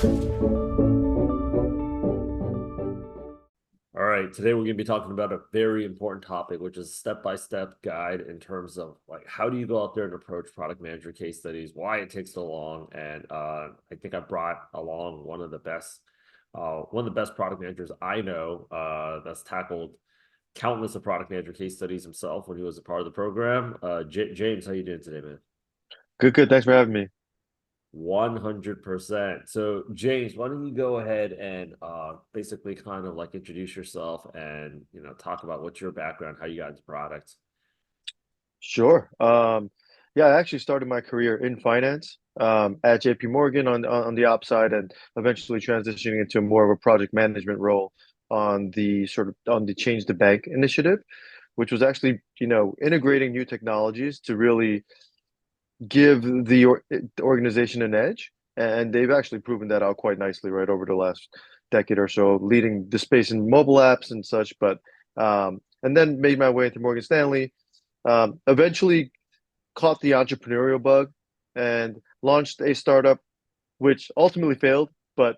All right, today we're going to be talking about a very important topic, which is a step-by-step guide in terms of like how do you go out there and approach product manager case studies, why it takes so long, and I think I brought along one of the best product managers I know that's tackled countless of product manager case studies himself when he was a part of the program. James, how you doing today, man? Good, good. Thanks for having me. 100%. So, James, why don't you go ahead and basically kind of like introduce yourself and talk about what's your background, how you got into products. Sure. Yeah, I actually started my career in finance at JP Morgan on the ops side, and eventually transitioning into more of a project management role on the Change the Bank initiative, which was actually, integrating new technologies to really give the organization an edge. And they've actually proven that out quite nicely right over the last decade or so, leading the space in mobile apps and such. But and then made my way into Morgan Stanley. Eventually caught the entrepreneurial bug and launched a startup, which ultimately failed, but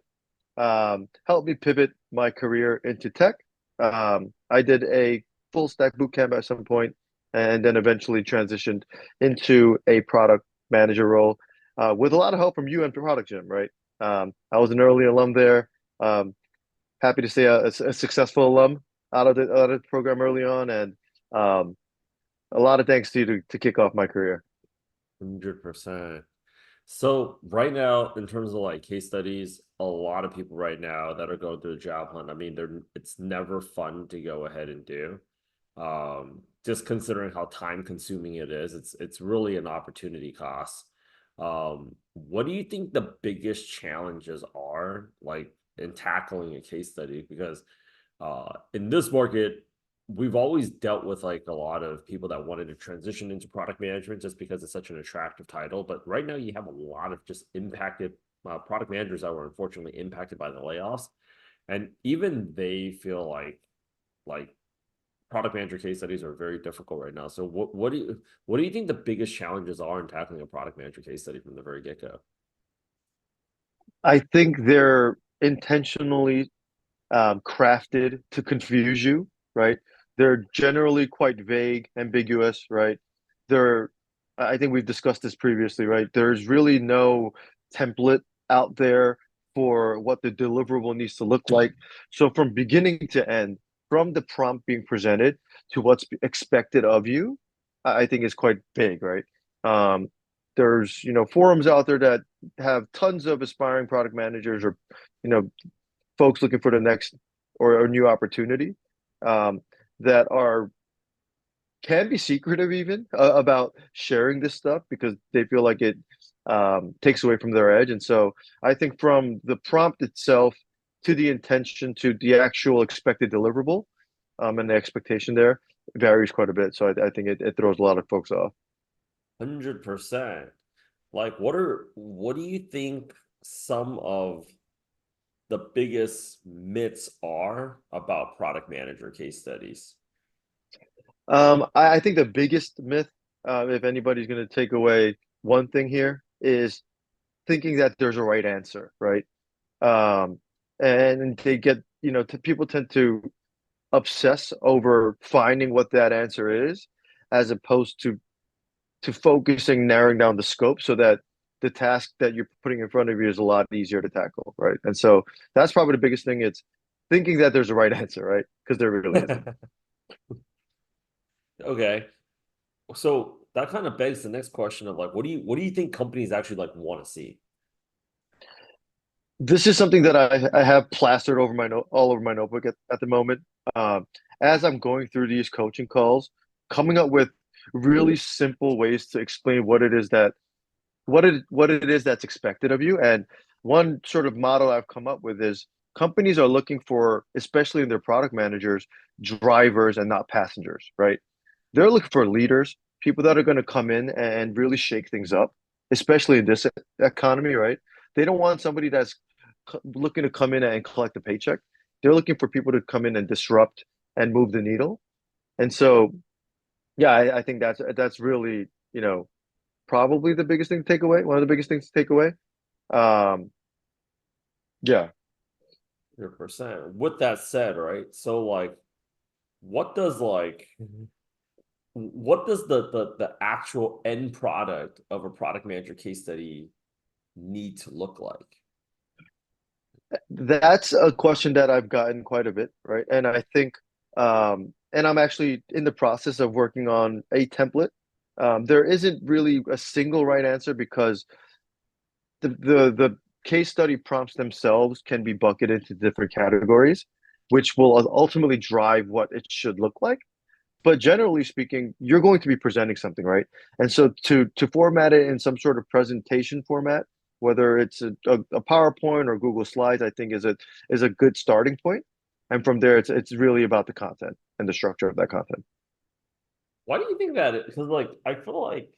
helped me pivot my career into tech. I did a full stack boot camp at some point, and then eventually transitioned into a product manager role with a lot of help from you and Product Gym, right? I was an early alum there. Um, Happy to say a successful alum out of the program early on, and um, a lot of thanks to you to kick off my career. 100%. So right now, in terms of like case studies, a lot of people right now that are going through the job hunt, I mean, it's never fun to go ahead and do. Just considering how time consuming it is, it's really an opportunity cost. What do you think the biggest challenges are like in tackling a case study? Because in this market, we've always dealt with like a lot of people that wanted to transition into product management just because it's such an attractive title. But right now, you have a lot of just impacted product managers that were unfortunately impacted by the layoffs, and even they feel like product manager case studies are very difficult right now. So what do you think the biggest challenges are in tackling a product manager case study from the very get go? I think they're intentionally crafted to confuse you, right? They're generally quite vague, ambiguous, right? They're, I think we've discussed this previously, right? There's really no template out there for what the deliverable needs to look like. So from beginning to end, from the prompt being presented to what's expected of you, I think is quite big, right? Um, there's, forums out there that have tons of aspiring product managers or, you know, folks looking for the next or new opportunity um, that are can be secretive even about sharing this stuff because they feel like it takes away from their edge. And so I think from the prompt itself to the intention to the actual expected deliverable and the expectation there varies quite a bit. So I think it throws a lot of folks off. 100%. Like, what do you think some of the biggest myths are about product manager case studies? I think the biggest myth, if anybody's going to take away one thing here, is thinking that there's a right answer, right? Um, and they get, people tend to obsess over finding what that answer is, as opposed to focusing, narrowing down the scope so that the task that you're putting in front of you is a lot easier to tackle, right? And so that's probably the biggest thing. It's thinking that there's a right answer, right? Because there really isn't. Okay. So that kind of begs the next question of like, what do you think companies actually like want to see? This is something that I have plastered over my note all over my notebook at the moment. Um, as I'm going through these coaching calls, coming up with really simple ways to explain what it is that's expected of you. And one sort of model I've come up with is companies are looking for, especially in their product managers, drivers and not passengers, right? They're looking for leaders, people that are going to come in and really shake things up, especially in this economy, right? They don't want somebody that's looking to come in and collect a paycheck. They're looking for people to come in and disrupt and move the needle. And so, yeah, I think that's really, probably the biggest thing to take away. One of the biggest things to take away. Um, Yeah. 100%. With that said, right? So like what does like what does the actual end product of a product manager case study need to look like? That's a question that I've gotten quite a bit, right? And I think, and I'm actually in the process of working on a template. There isn't really a single right answer because the case study prompts themselves can be bucketed into different categories, which will ultimately drive what it should look like. But generally speaking, you're going to be presenting something, right? And so to format it in some sort of presentation format, whether it's a PowerPoint or Google Slides, I think is a good starting point. And from there, it's really about the content and the structure of that content. Why do you think that? Because like I feel like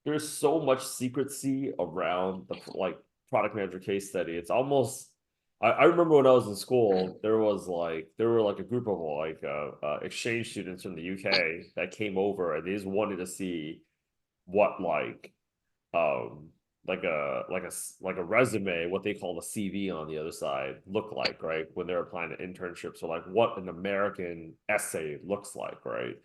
there's so much secrecy around the like product manager case study. It's almost I remember when I was in school, there were like a group of like exchange students from the UK that came over and they just wanted to see what um like a resume, what they call a CV on the other side look like, right? When they're applying to internships. So like what an American essay looks like, right?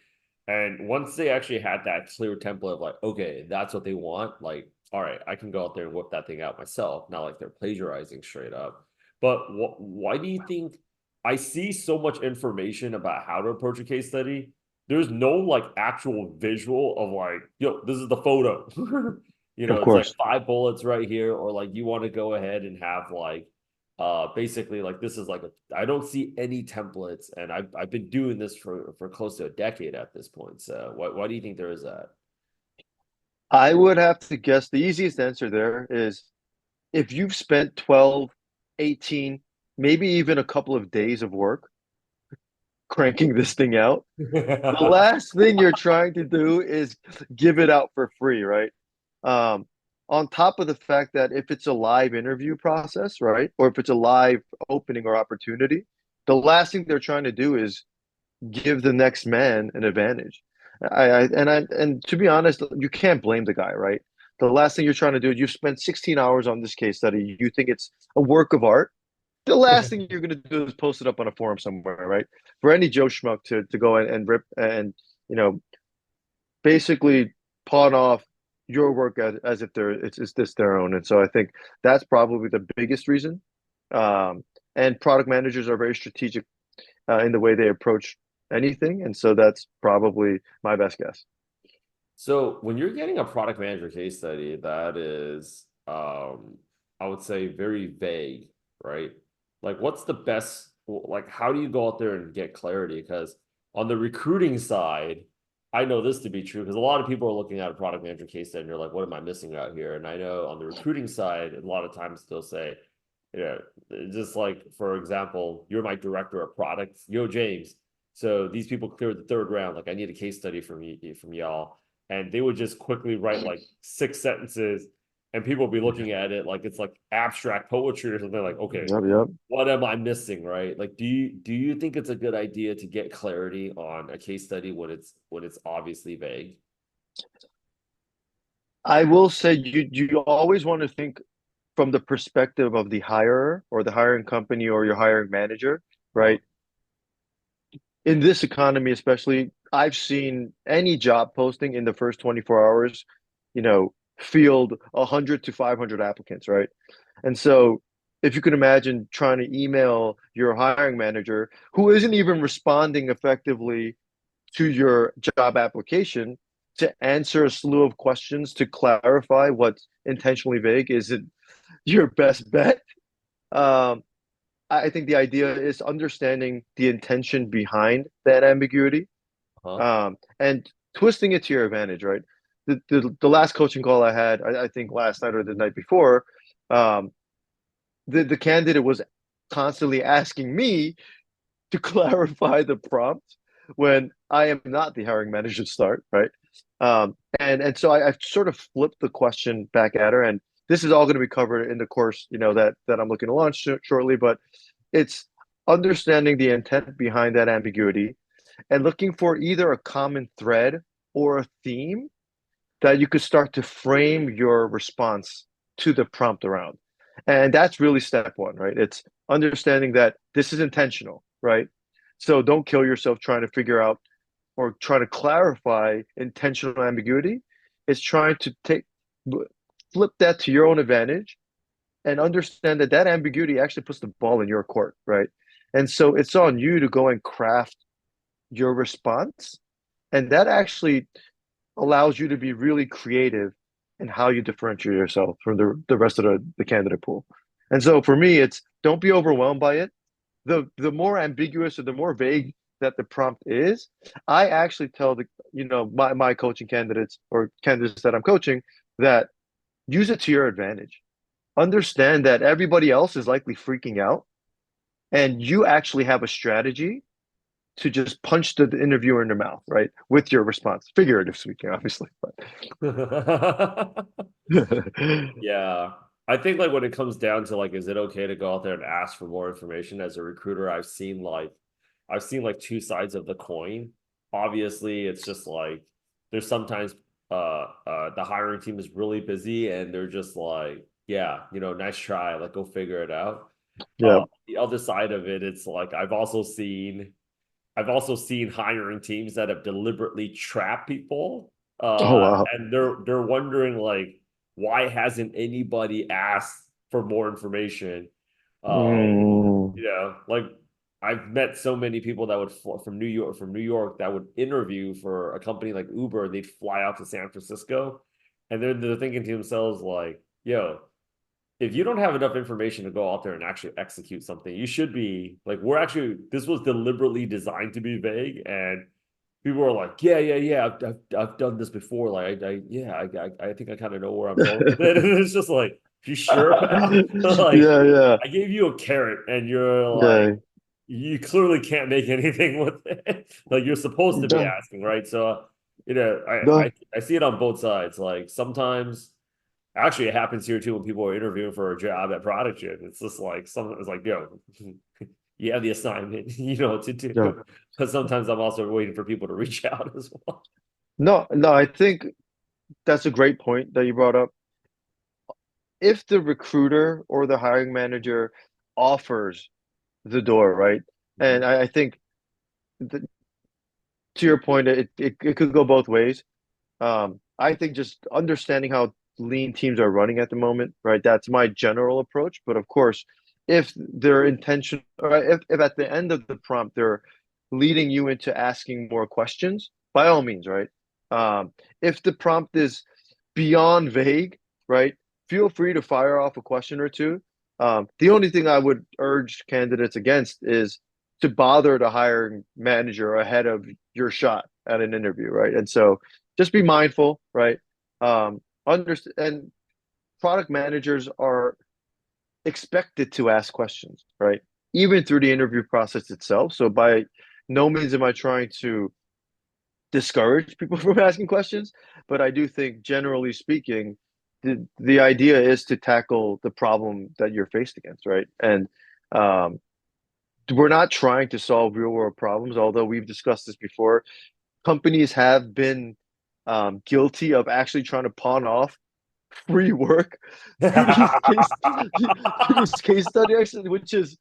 And once they actually had that clear template of like, okay, that's what they want, like, all right, I can go out there and whip that thing out myself. Not like they're plagiarizing straight up. But why do you think I see so much information about how to approach a case study? There's no like actual visual of like, yo, this is the photo. Of It's like course. five bullets right here, or like you want to go ahead and have like basically like this is like a I don't see any templates and I've been doing this for close to a decade at this point. So why do you think there is that? I would have to guess the easiest answer there is if you've spent 12, 18, maybe even a couple of days of work cranking this thing out, the last thing you're trying to do is give it out for free, right? Um, on top of the fact that if it's a live interview process, right, or if it's a live opening or opportunity, the last thing they're trying to do is give the next man an advantage. And to be honest, you can't blame the guy, right? The last thing you're trying to do, you spent 16 hours on this case study. You think it's a work of art. The last thing you're going to do is post it up on a forum somewhere, right? For any Joe Schmuck to go and rip and you know basically pawn off your work as if it's this their own. And so I think that's probably the biggest reason. Um, and product managers are very strategic in the way they approach anything, and so that's probably my best guess. So when you're getting a product manager case study, that is, I would say very vague, right? Like, what's the best, like, how do you go out there and get clarity? Because on the recruiting side, I know this to be true because a lot of people are looking at a product manager case study and you're like, what am I missing out here? And I know on the recruiting side, a lot of times they'll say, yeah, just like, for example, you're my director of products, yo, James. So these people cleared the third round. Like, I need a case study from y'all, and they would just quickly write like 6 sentences and people would be looking at it like it's like abstract poetry or something like okay, Yep, yep. what am I missing, right? Like do you think it's a good idea to get clarity on a case study when it's obviously vague? I will say you always want to think from the perspective of the hirer or the hiring company or your hiring manager, Uh-huh. right? In this economy, especially, I've seen any job posting in the first 24 hours, field 100 to 500 applicants, right? And so if you can imagine trying to email your hiring manager who isn't even responding effectively to your job application to answer a slew of questions to clarify what's intentionally vague isn't your best bet. Um, I think the idea is understanding the intention behind that ambiguity, Uh-huh. and twisting it to your advantage, right? The last coaching call I had, I think last night or the night before, um, the candidate was constantly asking me to clarify the prompt when I am not the hiring manager to start, right? And so I sort of flipped the question back at her, and this is all going to be covered in the course, that I'm looking to launch shortly. But it's understanding the intent behind that ambiguity and looking for either a common thread or a theme that you could start to frame your response to the prompt around. And that's really step one, right? It's understanding that this is intentional, right? So don't kill yourself trying to figure out or trying to clarify intentional ambiguity. It's trying to flip that to your own advantage and understand that that ambiguity actually puts the ball in your court, right? And so it's on you to go and craft your response. And that actually allows you to be really creative in how you differentiate yourself from the rest of the candidate pool. And so for me, it's don't be overwhelmed by it. The more ambiguous or the more vague that the prompt is, I actually tell my coaching candidates or candidates that I'm coaching that use it to your advantage. Understand that everybody else is likely freaking out, and you actually have a strategy to just punch the interviewer in the mouth, right? With your response. Figurative speaking, obviously. But Yeah. I think like when it comes down to like, is it okay to go out there and ask for more information as a recruiter? I've seen like two sides of the coin. Obviously, it's just like there's sometimes the hiring team is really busy and they're just like, yeah, nice try, like go figure it out. yeah. The other side of it, it's like I've also seen hiring teams that have deliberately trapped people, Oh wow. and they're wondering like, why hasn't anybody asked for more information? Mm, Like I've met so many people that would from New York that would interview for a company like Uber, and they'd fly out to San Francisco, and they're thinking to themselves like, yo, if you don't have enough information to go out there and actually execute something, you should be like, this was deliberately designed to be vague. And people are like, yeah, yeah, yeah, I've done this before. Like, I think I kind of know where I'm going with it. And it's just like, you sure, pal? Like, yeah, yeah, I gave you a carrot and you're like, yeah. you clearly can't make anything with it. Like, you're supposed to be No, asking, right? So, you know, I, no, I, I see it on both sides. Like, sometimes, actually, it happens here too when people are interviewing for a job at Product Gym. It's just like something it's like, yo, you have the assignment, you know what to no, do. But sometimes I'm also waiting for people to reach out as well. no. I think that's a great point that you brought up. If the recruiter or the hiring manager offers the door, right? Mhm. And I think th to your point, it could go both ways. I think just understanding how lean teams are running at the moment, right? That's my general approach. But of course, if their intention, or if at the end of the prompt they're leading you into asking more questions, by all means, right? If the prompt is beyond vague, right? Feel free to fire off a question or two. The only thing I would urge candidates against is to bother the hiring manager ahead of your shot at an interview, right? And so just be mindful, right? Understand and product managers are expected to ask questions, right? Even through the interview process itself. So by no means am I trying to discourage people from asking questions, but I do think generally speaking, the idea is to tackle the problem that you're faced against, right? And um, we're not trying to solve real world problems, although we've discussed this before. Companies have been guilty of actually trying to pawn off free work through these case studies, which is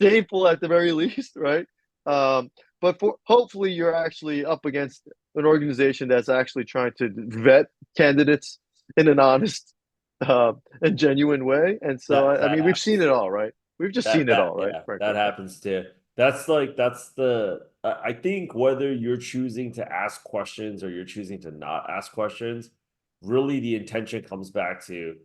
shameful at the very least, right? But hopefully you're actually up against an organization that's actually trying to vet candidates in an honest and genuine way. And so, That I that mean, we've seen happens it too. all, right? We've just That seen it that all, right? yeah, that Frankly. happens too. I think whether you're choosing to ask questions or you're choosing to not ask questions, really the intention comes back to,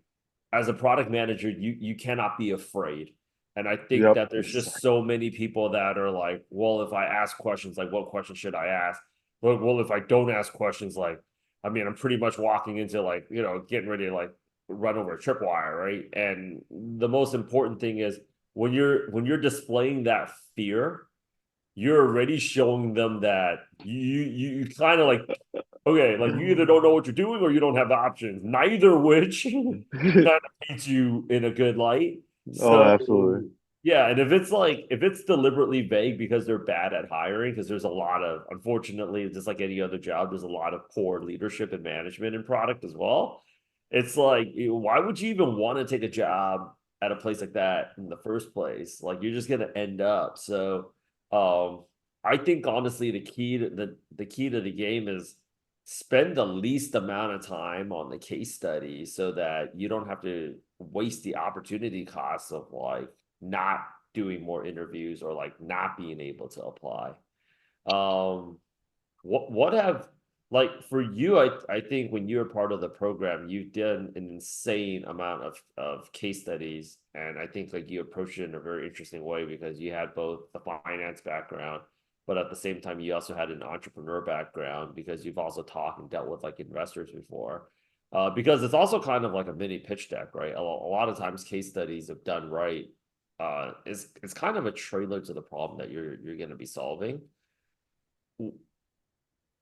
as a product manager, you cannot be afraid. And I think Yep, that there's just exactly. so many people that are like, well, if I ask questions, like what questions should I ask? Well, if I don't ask questions, like, I mean, I'm pretty much walking into like, getting ready to like run over a tripwire, right? And the most important thing is when you're displaying that fear, you're already showing them that you kind of like, okay, like you either don't know what you're doing or you don't have the options, neither which kind of paints you in a good light. Oh, So absolutely. yeah, and if it's deliberately vague because they're bad at hiring, because there's a lot of, unfortunately, just like any other job, there's a lot of poor leadership and management in product as well. It's like, why would you even want to take a job at a place like that in the first place. Like you're just gonna end up. So um I think honestly the key to the game is spend the least amount of time on the case study so that you don't have to waste the opportunity costs of like not doing more interviews or like not being able to apply. Um what have like for you, I think when you were part of the program, you did an insane amount of case studies. And I think like you approached it in a very interesting way because you had both the finance background, but at the same time you also had an entrepreneur background because you've also talked and dealt with like investors before. Because it's also kind of like a mini pitch deck, right? A lot of times case studies if done right, is it's kind of a trailer to the problem that you're going to be solving.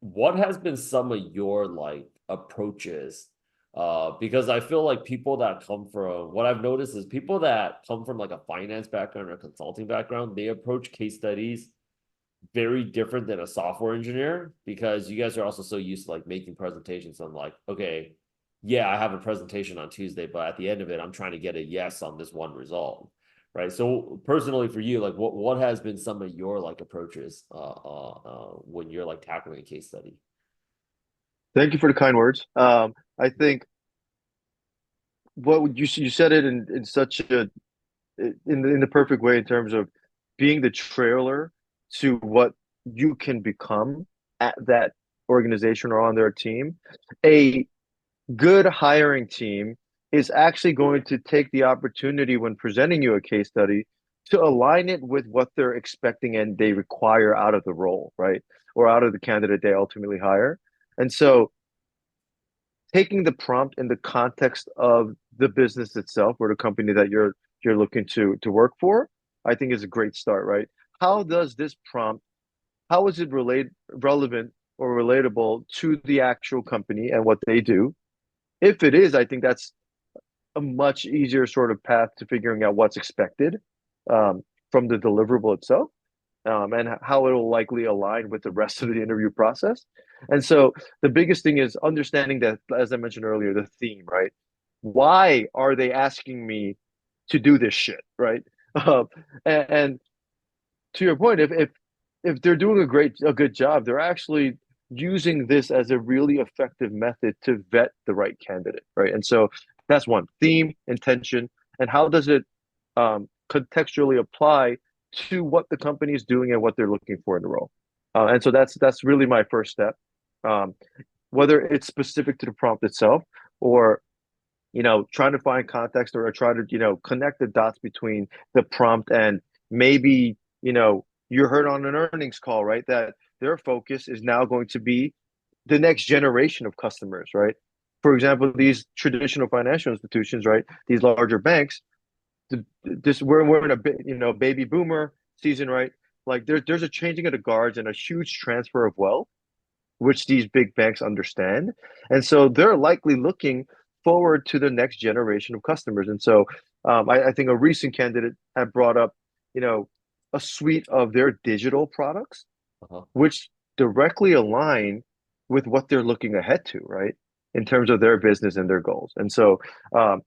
What has been some of your like approaches? Because I feel like people that come from what I've noticed is people that come from like a finance background or consulting background, they approach case studies very different than a software engineer because you guys are also so used to like making presentations on like, okay, yeah, I have a presentation on Tuesday, but at the end of it, I'm trying to get a yes on this one result. Right. So personally for you, like what has been some of your like approaches when you're like tackling a case study? Thank you for the kind words. I think what you said it in such a in the perfect way in terms of being the trailer to what you can become at that organization or on their team. A good hiring team is actually going to take the opportunity when presenting you a case study to align it with what they're expecting and they require out of the role, right? Or out of the candidate they ultimately hire. And so taking the prompt in the context of the business itself or the company that you're looking to work for, I think is a great start, right? How does this prompt, how is it relevant or relatable to the actual company and what they do? If it is, I think that's a much easier sort of path to figuring out what's expected from the deliverable itself, and how it'll likely align with the rest of the interview process. And so the biggest thing is understanding that, as I mentioned earlier, the theme, right? Why are they asking me to do this shit, right? Um, and to your point, if they're doing a good job, they're actually using this as a really effective method to vet the right candidate, right? And so that's one theme, intention, and how does it contextually apply to what the company is doing and what they're looking for in the role. And so that's really my first step. Um, whether it's specific to the prompt itself or trying to find context or try to connect the dots between the prompt and maybe you heard on an earnings call, right, that their focus is now going to be the next generation of customers, right? For example, these traditional financial institutions, right, these larger banks, this we're in a baby boomer season, right? Like there's a changing of the guards and a huge transfer of wealth, which these big banks understand, and so they're likely looking forward to the next generation of customers. And so I think a recent candidate had brought up, a suite of their digital products Uh-huh. which directly align with what they're looking ahead to, right? In terms of their business and their goals. And so,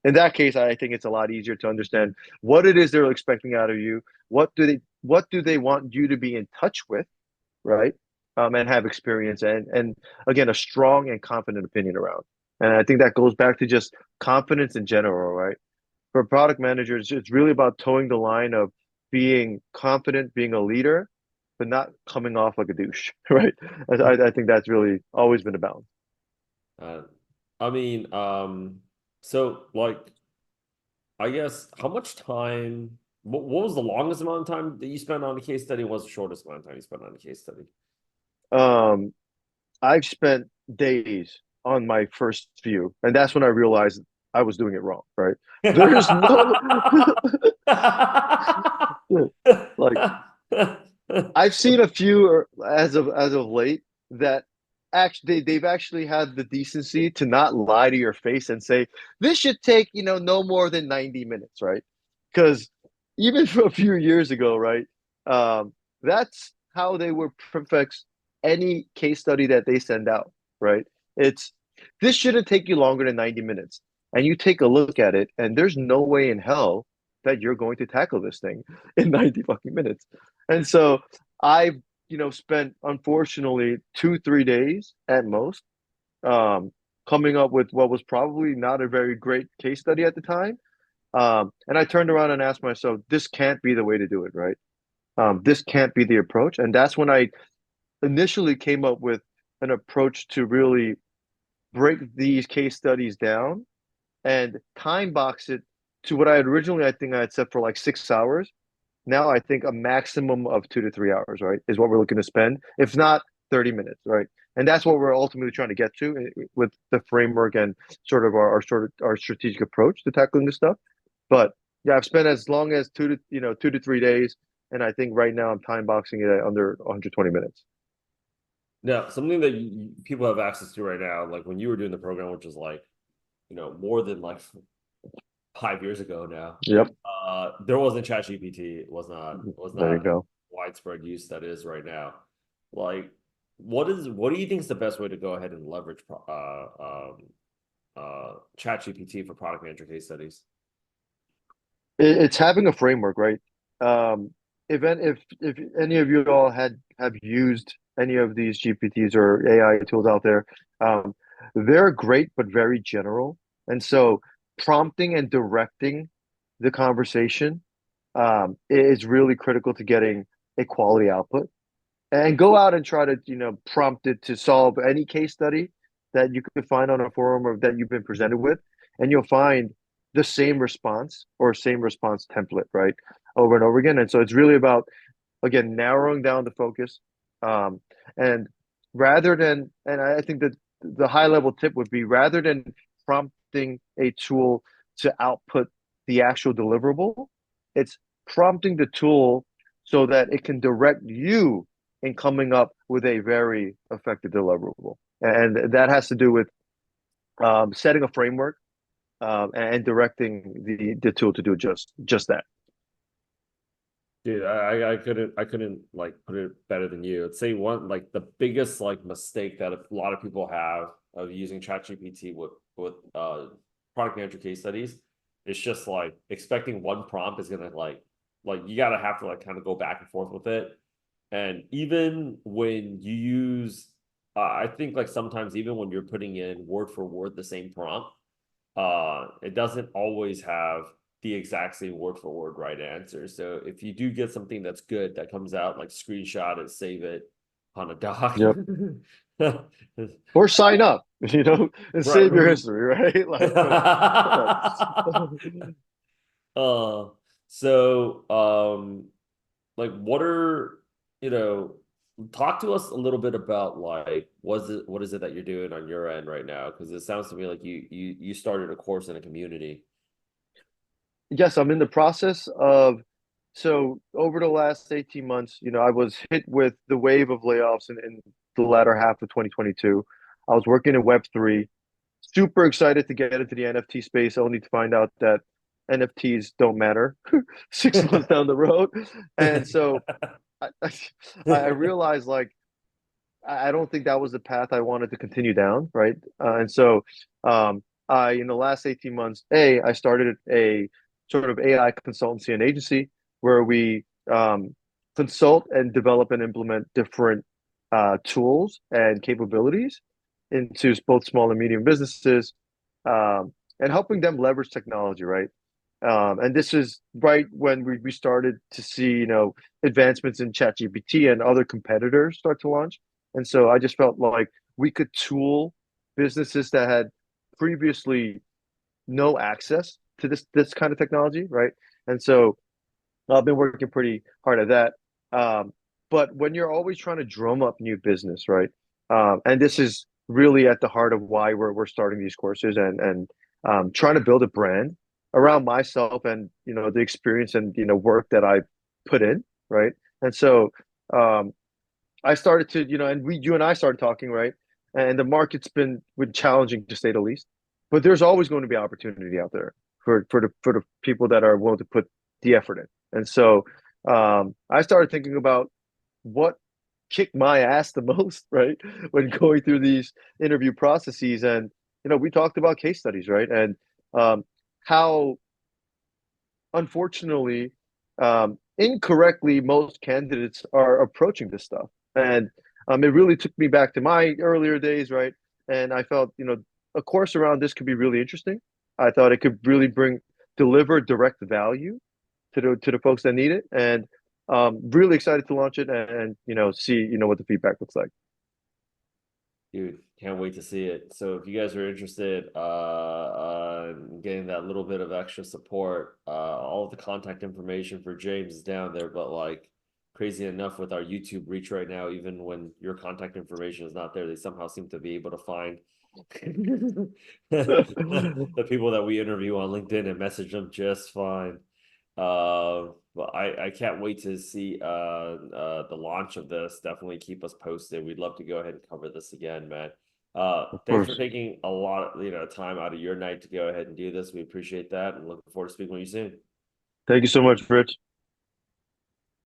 in that case, I think it's a lot easier to understand what it is they're expecting out of you. What do they want you to be in touch with, right? And have experience and again a strong and confident opinion around. And I think that goes back to just confidence in general, right? For product managers, it's really about towing the line of being confident, being a leader, but not coming off like a douche, right? I think that's really always been a balance. Uh, I mean, so like, I guess how much time, what was the longest amount of time that you spent on a case study? And what's the shortest amount of time you spent on a case study? Um, I've spent days on my first few, and that's when I realized I was doing it wrong, right? There's no like I've seen a few as of late that actually they've actually had the decency to not lie to your face and say this should take no more than 90 minutes, right? Because even for a few years ago, right, that's how they would perfect any case study that they send out, right? It's this shouldn't take you longer than 90 minutes, and you take a look at it, and there's no way in hell that you're going to tackle this thing in 90 fucking minutes. And so I've, spent unfortunately 2, 3 days at most, um, coming up with what was probably not a very great case study at the time. And I turned around and asked myself, this can't be the way to do it, right? This can't be the approach. And that's when I initially came up with an approach to really break these case studies down and time box it to what I had originally, I think I had set for like 6 hours. Now I think a maximum of 2 to 3 hours, right, is what we're looking to spend, if not 30 minutes, right? And that's what we're ultimately trying to get to with the framework and sort of our strategic approach to tackling this stuff. But yeah, I've spent as long as 2 to 3 days, and I think right now I'm time boxing it at under 120 minutes. Now, something that people have access to right now, like when you were doing the program, which is like, more than like 5 years ago now, Yep, there wasn't ChatGPT. It was not there you go. widespread use that is right now. Like, what do you think is the best way to go ahead and leverage ChatGPT for product manager case studies? It's having a framework, right? Um, if any of you all have used any of these GPTs or AI tools out there, um, they're great but very general, and so prompting and directing the conversation is really critical to getting a quality output. And go out and try to prompt it to solve any case study that you could find on a forum or that you've been presented with, and you'll find the same response or same response template, right, over and over again. And so it's really about, again, narrowing down the focus, um, and rather than, and I think that the high level tip would be, rather than prompting a tool to output the actual deliverable, it's prompting the tool so that it can direct you in coming up with a very effective deliverable. And that has to do with setting a framework, and directing the tool to do just that. Dude, I couldn't like put it better than you. I'd say one like the biggest like mistake that a lot of people have of using ChatGPT with product manager case studies is just like expecting one prompt is gonna like you gotta have to like kind of go back and forth with it. And even when you use I think like sometimes even when you're putting in word for word the same prompt, it doesn't always have the exact same word for word right answer. So if you do get something that's good that comes out, like screenshot it, save it on a doc. Yep. Or sign up, and Right. save your history, right? Like, but uh so like what are you know talk to us a little bit about like what is it that you're doing on your end right now? Because it sounds to me like you started a course in a community. yes, I'm in the process of. So over the last 18 months, I was hit with the wave of layoffs in the latter half of 2022. I was working in Web3, super excited to get into the NFT space, only to find out that NFTs don't matter 6 months down the road. And so I, I realized, like, I don't think that was the path I wanted to continue down, right? And so, in the last 18 months, I started a sort of AI consultancy and agency where we consult and develop and implement different tools and capabilities into both small and medium businesses, and helping them leverage technology, right? And this is right when we started to see, advancements in ChatGPT and other competitors start to launch. And so I just felt like we could tool businesses that had previously no access to this kind of technology, right? And so I've been working pretty hard at that. Um, but when you're always trying to drum up new business, right? And this is really at the heart of why we're starting these courses, and trying to build a brand around myself and the experience and work that I put in, right? And so um, I started to, and you and I started talking, right? And the market's been challenging to say the least, but there's always going to be opportunity out there for the people that are willing to put the effort in. And so I started thinking about what kicked my ass the most, right? When going through these interview processes, and we talked about case studies, right? And how unfortunately, incorrectly, most candidates are approaching this stuff. And it really took me back to my earlier days, right? And I felt, a course around this could be really interesting. I thought it could really deliver direct value to the folks that need it. And really excited to launch it and see, what the feedback looks like. Dude, can't wait to see it. So if you guys are interested in getting that little bit of extra support, all of the contact information for James is down there, but like crazy enough with our YouTube reach right now, even when your contact information is not there, they somehow seem to be able to find the people that we interview on LinkedIn and message them just fine. But I can't wait to see the launch of this. Definitely keep us posted. We'd love to go ahead and cover this again, man. Of Thanks for course. taking a lot of time out of your night to go ahead and do this. We appreciate that and looking forward to speaking with you soon. Thank you so much, Rich.